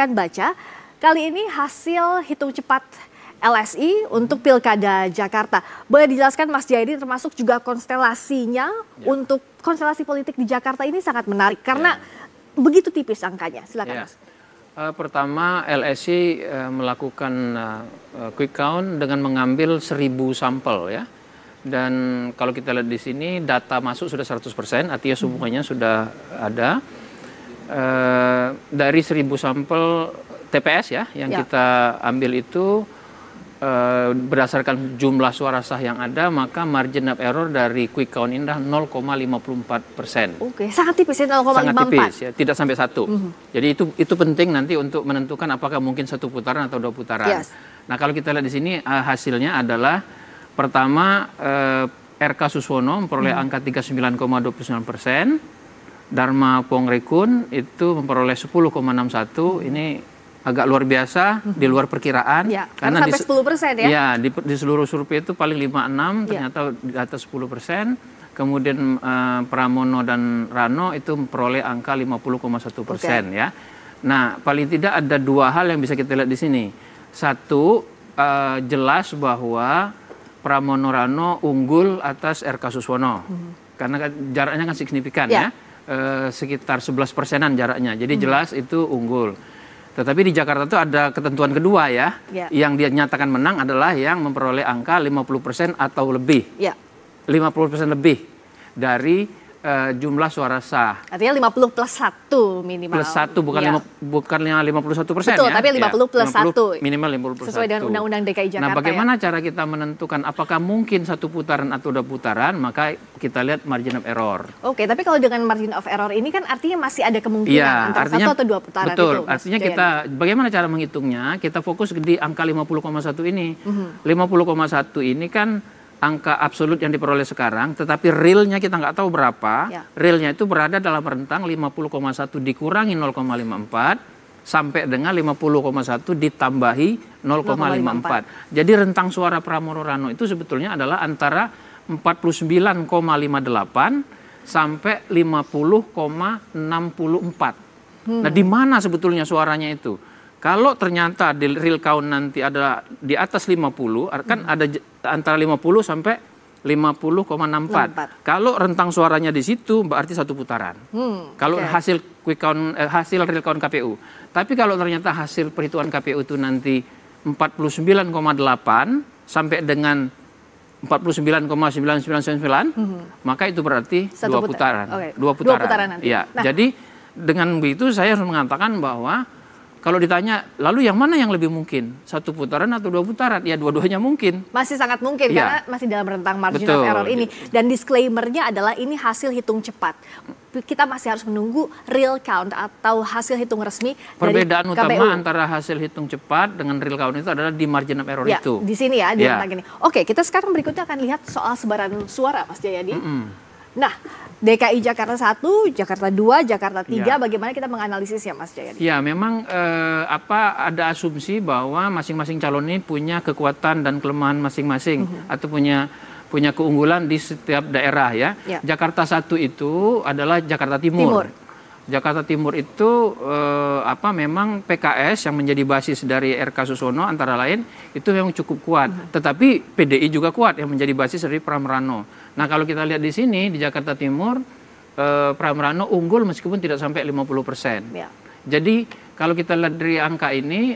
akan baca kali ini hasil hitung cepat LSI untuk Pilkada Jakarta. Boleh dijelaskan Mas Jayadi, termasuk juga konstelasinya untuk konstelasi politik di Jakarta ini sangat menarik karena begitu tipis angkanya. Silakan Mas. Pertama, LSI melakukan quick count dengan mengambil 1.000 sampel ya. Dan kalau kita lihat di sini data masuk sudah 100%, artinya semuanya sudah ada. Dari 1.000 sampel TPS ya yang kita ambil itu berdasarkan jumlah suara sah yang ada, maka margin of error dari quick count ini 0,54%. Oke, sangat tipis ya, 0,54. Sangat tipis ya, tidak sampai 1. Jadi itu penting nanti untuk menentukan apakah mungkin 1 putaran atau 2 putaran. Nah kalau kita lihat di sini hasilnya adalah pertama RK Suswono memperoleh angka 39,29%, Dharma Pongrekun itu memperoleh 10,61%. Ini agak luar biasa, di luar perkiraan. Karena sampai 10% ya? Ya, di seluruh survei itu paling 5-6, ternyata di atas 10%. Kemudian Pramono dan Rano itu memperoleh angka 50,1% ya. Nah, paling tidak ada 2 hal yang bisa kita lihat di sini. Satu, jelas bahwa Pramono Rano unggul atas RK Suswono. Karena jaraknya kan signifikan ya. Sekitar 11%-an jaraknya. Jadi jelas itu unggul. Tetapi di Jakarta itu ada ketentuan kedua ya. Yang dia nyatakan menang adalah yang memperoleh angka 50% atau lebih. 50% lebih dari jumlah suara sah. Artinya 50 plus 1 minimal. Plus 1 bukan 51% Betul, ya. tapi 50 plus 1. Minimal 50 plus 1. Sesuai dengan Undang-Undang DKI Jakarta. Nah, bagaimana cara kita menentukan apakah mungkin 1 putaran atau 2 putaran? Maka kita lihat margin of error. Oke, tapi kalau dengan margin of error ini kan artinya masih ada kemungkinan antara 1 atau 2 putaran betul, itu. Artinya kita bagaimana cara menghitungnya? Kita fokus di angka 50,1 ini. 50,1 ini kan angka absolut yang diperoleh sekarang, tetapi realnya kita nggak tahu berapa. Realnya itu berada dalam rentang 50,1 dikurangi 0,54 sampai dengan 50,1 ditambahi 0,54. Jadi rentang suara Pramono Rano itu sebetulnya adalah antara 49,58 sampai 50,64. Nah, di mana sebetulnya suaranya itu? Kalau ternyata di real count nanti ada di atas 50, kan ada antara 50 sampai 50,64. Kalau rentang suaranya di situ berarti 1 putaran. Kalau hasil quick count, hasil real count KPU. Tapi kalau ternyata hasil perhitungan KPU itu nanti 49,8 sampai dengan 49,9999, maka itu berarti 2 putaran. 2 putaran nanti. Ya, jadi dengan begitu saya harus mengatakan bahwa kalau ditanya, lalu yang mana yang lebih mungkin? 1 putaran atau 2 putaran? Ya, dua-duanya mungkin. Masih sangat mungkin, karena masih dalam rentang margin of error ini. Dan disclaimer-nya adalah ini hasil hitung cepat. Kita masih harus menunggu real count atau hasil hitung resmi perbedaan dari KPU. Utama antara hasil hitung cepat dengan real count itu adalah di margin of error itu. Di sini ya, di rentang ini. Oke, kita sekarang berikutnya akan lihat soal sebaran suara, Mas Jayadi. Nah, DKI Jakarta 1, Jakarta 2, Jakarta 3, bagaimana kita menganalisisnya Mas Jayadi? Ya, memang ada asumsi bahwa masing-masing calon ini punya kekuatan dan kelemahan masing-masing atau punya keunggulan di setiap daerah ya. Jakarta 1 itu adalah Jakarta Timur. Jakarta Timur itu memang PKS yang menjadi basis dari RK Suswono antara lain itu memang cukup kuat. Tetapi PDI juga kuat yang menjadi basis dari Pram Rano. Nah, kalau kita lihat di sini di Jakarta Timur Pram Rano unggul meskipun tidak sampai 50%. Jadi kalau kita lihat dari angka ini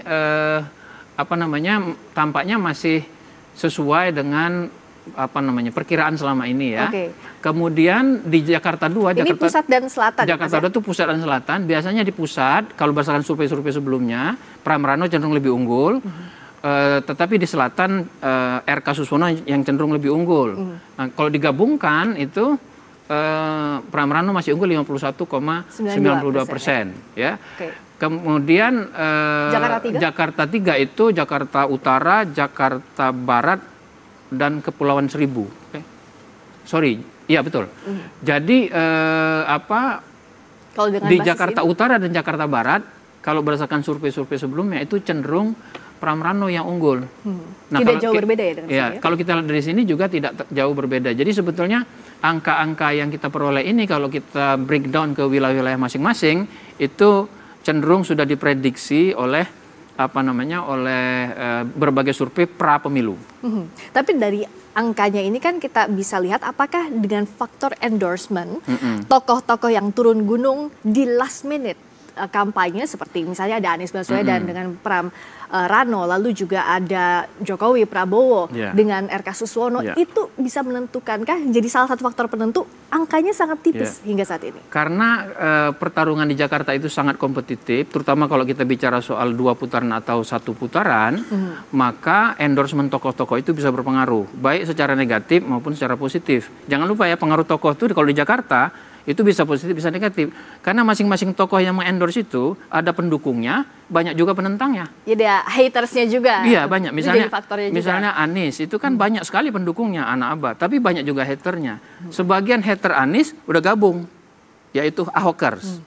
tampaknya masih sesuai dengan perkiraan selama ini ya. Kemudian di Jakarta 2, ini pusat dan selatan. Jakarta 2 itu pusat dan selatan. Biasanya di pusat kalau berdasarkan survei-survei sebelumnya Pram Rano cenderung lebih unggul. Tetapi di selatan RK Suswono yang cenderung lebih unggul. Nah, kalau digabungkan itu Pram Rano masih unggul 51,92% ya. Kemudian Jakarta 3 itu Jakarta Utara, Jakarta Barat dan Kepulauan Seribu. Iya betul. Jadi kalau di Jakarta Utara dan Jakarta Barat kalau berdasarkan survei-survei sebelumnya itu cenderung Pram Rano yang unggul. Nah, tidak jauh berbeda ya dengan ya, kalau kita lihat dari sini juga tidak jauh berbeda. Jadi sebetulnya angka-angka yang kita peroleh ini kalau kita breakdown ke wilayah-wilayah masing-masing itu cenderung sudah diprediksi oleh berbagai survei pra pemilu. Tapi dari angkanya ini kan kita bisa lihat apakah dengan faktor endorsement tokoh-tokoh yang turun gunung di last minute kampanye seperti misalnya ada Anies Baswedan dengan Pram Rano, lalu juga ada Jokowi, Prabowo dengan RK Suswono, itu bisa menentukankah jadi salah satu faktor penentu angkanya sangat tipis hingga saat ini? Karena pertarungan di Jakarta itu sangat kompetitif, terutama kalau kita bicara soal 2 putaran atau 1 putaran, maka endorsement tokoh-tokoh itu bisa berpengaruh, baik secara negatif maupun secara positif. Jangan lupa ya, pengaruh tokoh itu kalau di Jakarta itu bisa positif, bisa negatif. Karena masing-masing tokoh yang mengendorse itu ada pendukungnya, banyak juga penentangnya. Ya, ada hatersnya juga. Iya, banyak. Misalnya Anies itu kan banyak sekali pendukungnya, anak abah, tapi banyak juga haternya. Sebagian hater Anies udah gabung, yaitu Ahokers.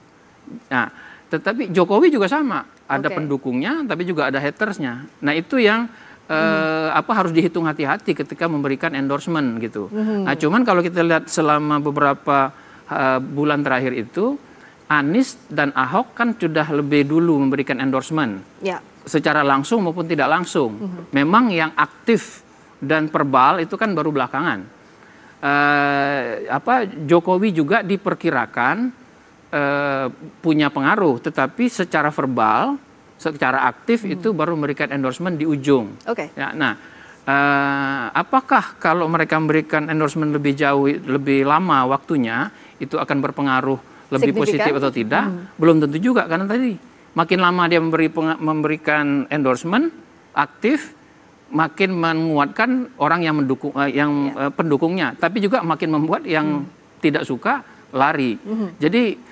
Nah, tetapi Jokowi juga sama, ada pendukungnya, tapi juga ada hatersnya. Nah, itu yang harus dihitung hati-hati ketika memberikan endorsement gitu. Nah, cuman kalau kita lihat selama beberapa bulan terakhir itu, Anies dan Ahok kan sudah lebih dulu memberikan endorsement secara langsung maupun tidak langsung. Memang yang aktif dan verbal itu kan baru belakangan. Jokowi juga diperkirakan punya pengaruh, tetapi secara verbal, secara aktif itu baru memberikan endorsement di ujung. Ya, nah, apakah kalau mereka memberikan endorsement lebih jauh, lebih lama waktunya, itu akan berpengaruh lebih positif atau tidak? Belum tentu juga, karena tadi makin lama dia memberikan endorsement aktif, makin menguatkan orang yang mendukung, pendukungnya, tapi juga makin membuat yang tidak suka lari. Jadi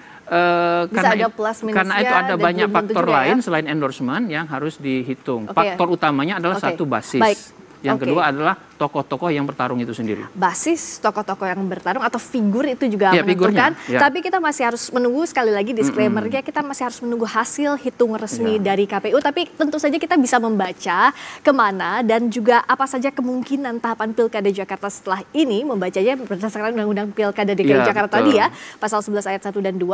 karena itu ada banyak faktor lain selain endorsement yang harus dihitung. Faktor utamanya adalah satu, basis. Yang kedua adalah tokoh-tokoh yang bertarung itu sendiri. Basis tokoh-tokoh yang bertarung atau figur itu juga menentukan. Tapi kita masih harus menunggu, sekali lagi disclaimer-nya, kita masih harus menunggu hasil hitung resmi dari KPU. Tapi tentu saja kita bisa membaca kemana dan juga apa saja kemungkinan tahapan Pilkada Jakarta setelah ini, membacanya berdasarkan Undang-Undang Pilkada DKI Jakarta tadi ya, pasal 11 ayat 1 dan 2.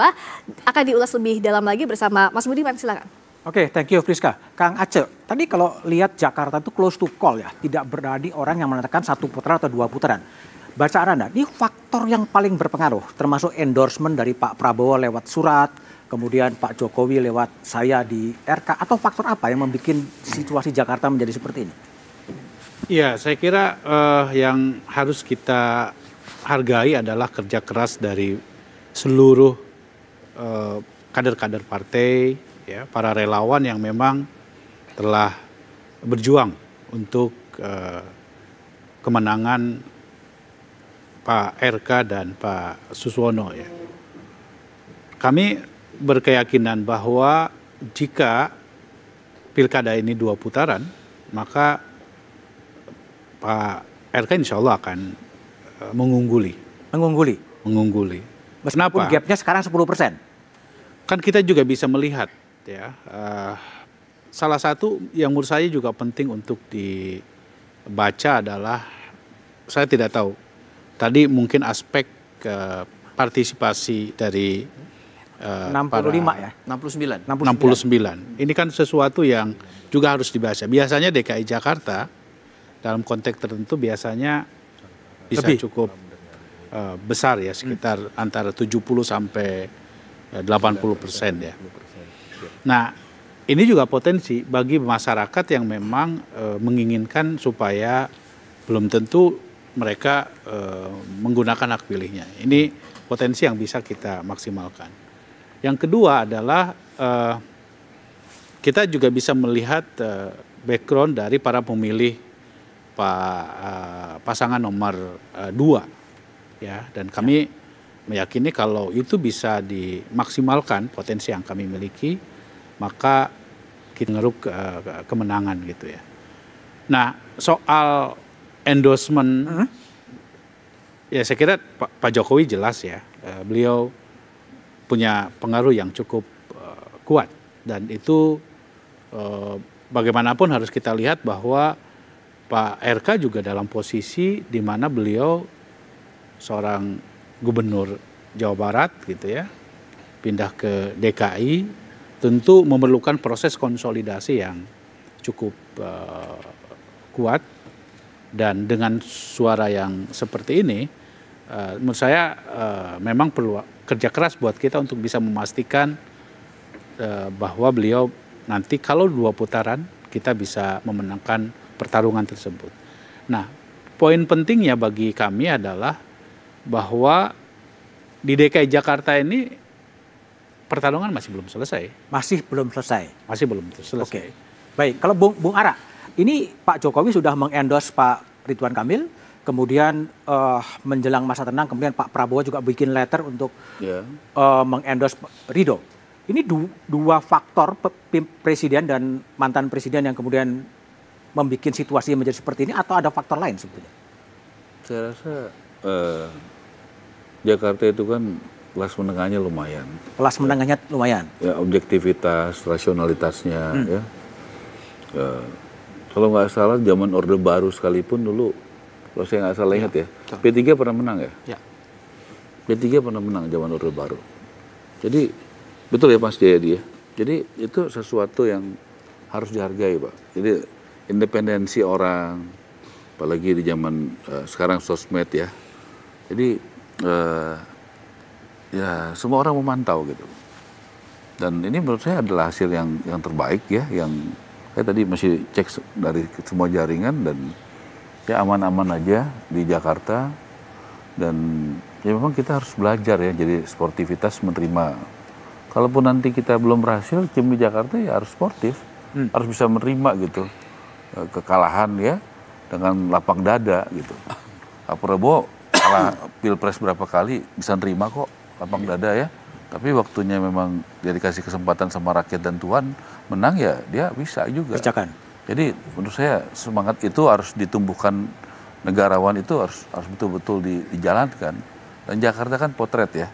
Akan diulas lebih dalam lagi bersama Mas Budiman, silakan. Oke, thank you Friska. Kang Aceh, tadi kalau lihat Jakarta itu close to call ya, tidak berani orang yang menentukan 1 putaran atau 2 putaran. Bacaan Anda, ini faktor yang paling berpengaruh, termasuk endorsement dari Pak Prabowo lewat surat, kemudian Pak Jokowi lewat saya di RK, atau faktor apa yang membuat situasi Jakarta menjadi seperti ini? Ya, saya kira yang harus kita hargai adalah kerja keras dari seluruh kader-kader partai, ya, para relawan yang memang telah berjuang untuk kemenangan Pak RK dan Pak Suswono. Ya. Kami berkeyakinan bahwa jika pilkada ini 2 putaran, maka Pak RK insya Allah akan mengungguli. Meskipun gapnya sekarang 10%. Kan kita juga bisa melihat, ya, salah satu yang menurut saya juga penting untuk dibaca adalah, saya tidak tahu, tadi mungkin aspek partisipasi dari 65 ya? 69. Ini kan sesuatu yang juga harus dibaca. Biasanya DKI Jakarta dalam konteks tertentu biasanya bisa cukup besar ya, sekitar antara 70 sampai 80% ya. Nah, ini juga potensi bagi masyarakat yang memang menginginkan supaya belum tentu mereka menggunakan hak pilihnya. Ini potensi yang bisa kita maksimalkan. Yang kedua adalah kita juga bisa melihat background dari para pemilih pasangan nomor 2, ya, dan kami meyakini kalau itu bisa dimaksimalkan potensi yang kami miliki, maka kita ngeruk kemenangan gitu ya. Nah, soal endorsement, ya saya kira Pak Jokowi jelas ya, beliau punya pengaruh yang cukup kuat, dan itu bagaimanapun harus kita lihat bahwa Pak RK juga dalam posisi di mana beliau seorang gubernur Jawa Barat gitu ya, pindah ke DKI, tentu memerlukan proses konsolidasi yang cukup kuat, dan dengan suara yang seperti ini, menurut saya memang perlu kerja keras buat kita untuk bisa memastikan bahwa beliau nanti kalau 2 putaran kita bisa memenangkan pertarungan tersebut. Nah, poin pentingnya bagi kami adalah bahwa di DKI Jakarta ini pertarungan masih belum selesai. Masih belum selesai. Masih belum selesai. Oke. Baik, kalau Bung Ara, ini Pak Jokowi sudah mengendorse Pak Ridwan Kamil, kemudian menjelang masa tenang, kemudian Pak Prabowo juga bikin letter untuk mengendorse Ridho. Ini dua faktor presiden dan mantan presiden yang kemudian membuat situasi menjadi seperti ini, atau ada faktor lain sebetulnya? Saya rasa Jakarta itu kan kelas menengahnya lumayan. Kelas menengahnya lumayan. Ya, objektivitas, rasionalitasnya, ya. Kalau nggak salah zaman Orde Baru sekalipun dulu, kalau saya nggak salah ingat ya, P3 pernah menang ya? Ya. P3 pernah menang zaman Orde Baru. Jadi betul ya Mas Jayadi ya. Jadi itu sesuatu yang harus dihargai Pak. Jadi independensi orang, apalagi di zaman sekarang sosmed ya. Jadi ya semua orang memantau gitu. Dan ini menurut saya adalah hasil yang terbaik ya, yang saya tadi masih cek dari semua jaringan, dan ya aman-aman aja di Jakarta. Dan ya memang kita harus belajar ya, jadi sportivitas menerima. Kalaupun nanti kita belum berhasil, tim di Jakarta ya harus sportif, harus bisa menerima gitu kekalahan ya dengan lapang dada gitu. Pak Prabowo kalah pilpres berapa kali bisa nerima kok lapang dada ya. Tapi waktunya memang dia dikasih kesempatan sama rakyat dan Tuhan menang ya dia bisa juga. Kerjakan. Jadi menurut saya semangat itu harus ditumbuhkan, negarawan itu harus betul-betul dijalankan. Dan Jakarta kan potret ya,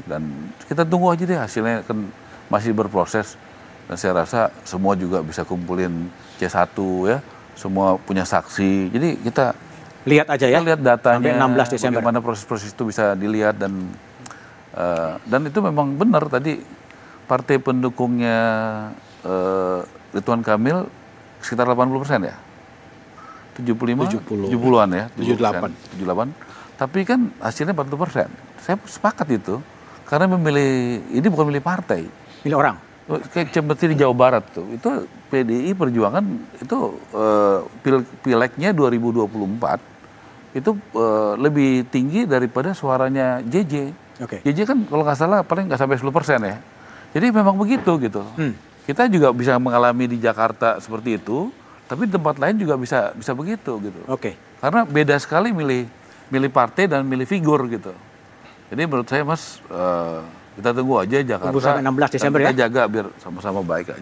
dan kita tunggu aja deh, hasilnya kan masih berproses. Dan saya rasa semua juga bisa kumpulin C1 ya, semua punya saksi. Jadi kita lihat aja ya, lihat datanya, sampai 16 Desember. bagaimana proses-proses itu bisa dilihat. Dan itu memang benar tadi partai pendukungnya Ridwan Kamil sekitar 80% ya, 70-an ya, 78. Tapi kan hasilnya 40%. Saya sepakat itu, karena ini bukan milih partai, milih orang. Kayak seperti di Jawa Barat tuh, itu PDI Perjuangan itu pileknya 2024 itu lebih tinggi daripada suaranya JJ. JJ kan kalau nggak salah paling nggak sampai 10% ya. Jadi memang begitu gitu. Kita juga bisa mengalami di Jakarta seperti itu, tapi di tempat lain juga bisa begitu gitu. Karena beda sekali milih partai dan milih figur gitu. Jadi menurut saya Mas, kita tunggu aja Jakarta. Tunggu sampai 16 Desember ya. Kita jaga biar sama-sama baik aja.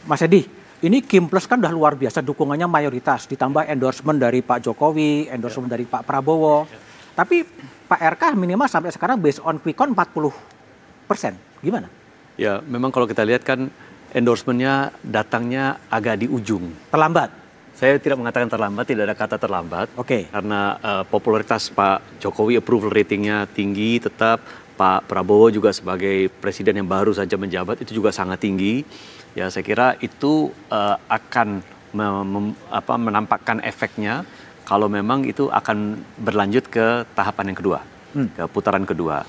Mas Edi, ini Kim Plus kan udah luar biasa, dukungannya mayoritas, ditambah endorsement dari Pak Jokowi, endorsement dari Pak Prabowo. Tapi Pak RK minimal sampai sekarang based on quick count 40%. Gimana? Ya, memang kalau kita lihat kan endorsementnya datangnya agak di ujung. Terlambat? Saya tidak mengatakan terlambat, tidak ada kata terlambat. Karena popularitas Pak Jokowi, approval ratingnya tinggi tetap. Pak Prabowo juga sebagai presiden yang baru saja menjabat itu juga sangat tinggi. Ya, saya kira itu akan menampakkan efeknya kalau memang itu akan berlanjut ke tahapan yang kedua, ke putaran kedua.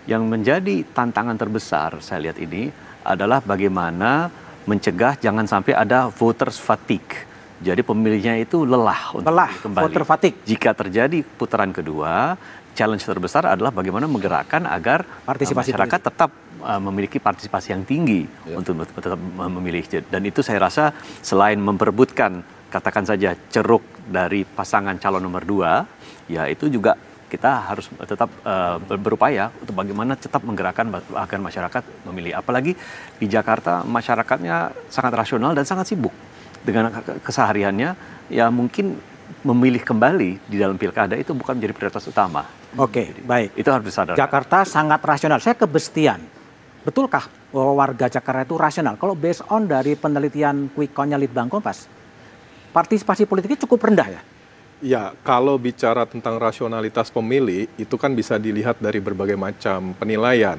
Yang menjadi tantangan terbesar saya lihat ini adalah bagaimana mencegah jangan sampai ada voters fatigue. Jadi pemilihnya itu lelah untuk kembali. Voter fatigue. Jika terjadi putaran kedua, challenge terbesar adalah bagaimana menggerakkan agar masyarakat tetap memiliki partisipasi yang tinggi untuk tetap memilih. Dan itu saya rasa selain memperebutkan katakan saja ceruk dari pasangan calon nomor 2, ya itu juga kita harus tetap berupaya untuk bagaimana tetap menggerakkan agar masyarakat memilih. Apalagi di Jakarta masyarakatnya sangat rasional dan sangat sibuk dengan kesehariannya, ya mungkin memilih kembali di dalam pilkada itu bukan menjadi prioritas utama. Baik. Itu harus disadarkan. Jakarta sangat rasional. Saya ke Bestian. Betulkah bahwa warga Jakarta itu rasional? Kalau based on dari penelitian quick count-nya Litbang Kompas, partisipasi politiknya cukup rendah ya. Ya, kalau bicara tentang rasionalitas pemilih, itu kan bisa dilihat dari berbagai macam penilaian.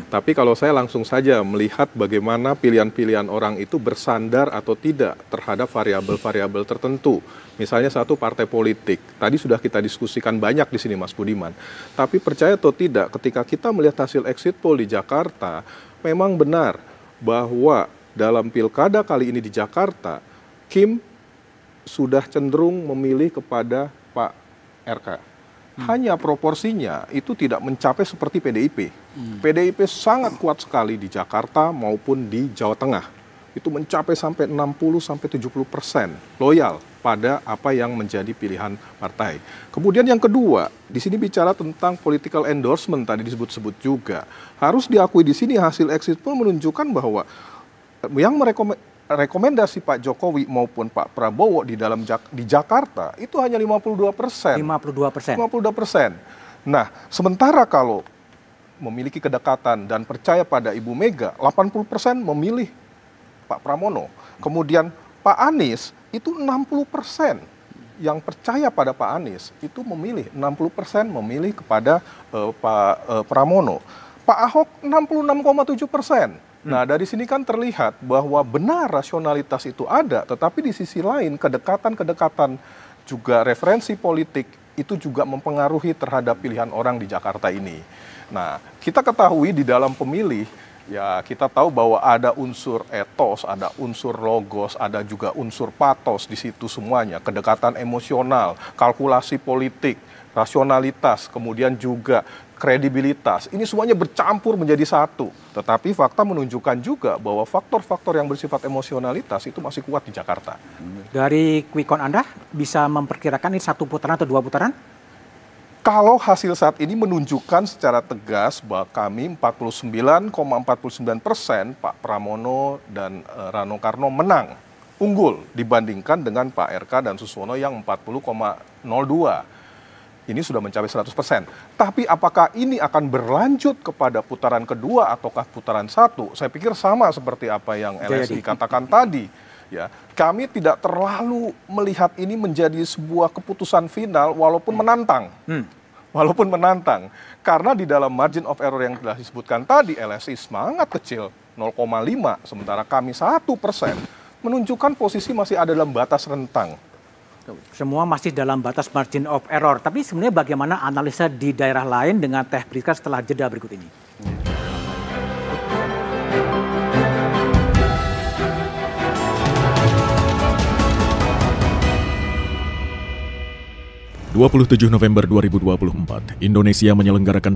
Tapi kalau saya langsung saja melihat bagaimana pilihan-pilihan orang itu bersandar atau tidak terhadap variabel-variabel tertentu. Misalnya satu partai politik, tadi sudah kita diskusikan banyak di sini Mas Budiman. Tapi percaya atau tidak, ketika kita melihat hasil exit poll di Jakarta, memang benar bahwa dalam pilkada kali ini di Jakarta, Kim sudah cenderung memilih kepada Pak RK. Hanya proporsinya itu tidak mencapai seperti PDIP. PDIP sangat kuat sekali di Jakarta maupun di Jawa Tengah. Itu mencapai sampai 60-70% loyal pada apa yang menjadi pilihan partai. Kemudian yang kedua, di sini bicara tentang political endorsement tadi disebut-sebut juga. Harus diakui di sini hasil exit poll menunjukkan bahwa yang rekomendasi Pak Jokowi maupun Pak Prabowo di Jakarta itu hanya 52%. 52%. Nah, sementara kalau memiliki kedekatan dan percaya pada Ibu Mega, 80% memilih Pak Pramono. Kemudian Pak Anies itu 60% yang percaya pada Pak Anies itu memilih, 60% memilih kepada Pak Pramono. Pak Ahok 66,7%. Nah, dari sini kan terlihat bahwa benar rasionalitas itu ada, tetapi di sisi lain kedekatan-kedekatan juga referensi politik itu juga mempengaruhi terhadap pilihan orang di Jakarta ini. Nah, kita ketahui di dalam pemilih, ya kita tahu bahwa ada unsur etos, ada unsur logos, ada juga unsur patos di situ semuanya, kedekatan emosional, kalkulasi politik, rasionalitas, kemudian juga kredibilitas. Ini semuanya bercampur menjadi satu. Tetapi fakta menunjukkan juga bahwa faktor-faktor yang bersifat emosionalitas itu masih kuat di Jakarta. Dari quick count Anda bisa memperkirakan ini 1 putaran atau 2 putaran? Kalau hasil saat ini menunjukkan secara tegas bahwa kami 49,49% Pak Pramono dan Rano Karno menang, unggul dibandingkan dengan Pak RK dan Suswono yang 40,02%. Ini sudah mencapai 100%. Tapi apakah ini akan berlanjut kepada putaran kedua ataukah putaran satu? Saya pikir sama seperti apa yang LSI katakan tadi. Ya, kami tidak terlalu melihat ini menjadi sebuah keputusan final walaupun menantang. Walaupun menantang. Karena di dalam margin of error yang telah disebutkan tadi, LSI sangat kecil, 0,5. Sementara kami 1%, menunjukkan posisi masih ada dalam batas rentang. Semua masih dalam batas margin of error. Tapi sebenarnya bagaimana analisa di daerah lain dengan Teh Priska setelah jeda berikut ini? (27 November 2024), Indonesia menyelenggarakan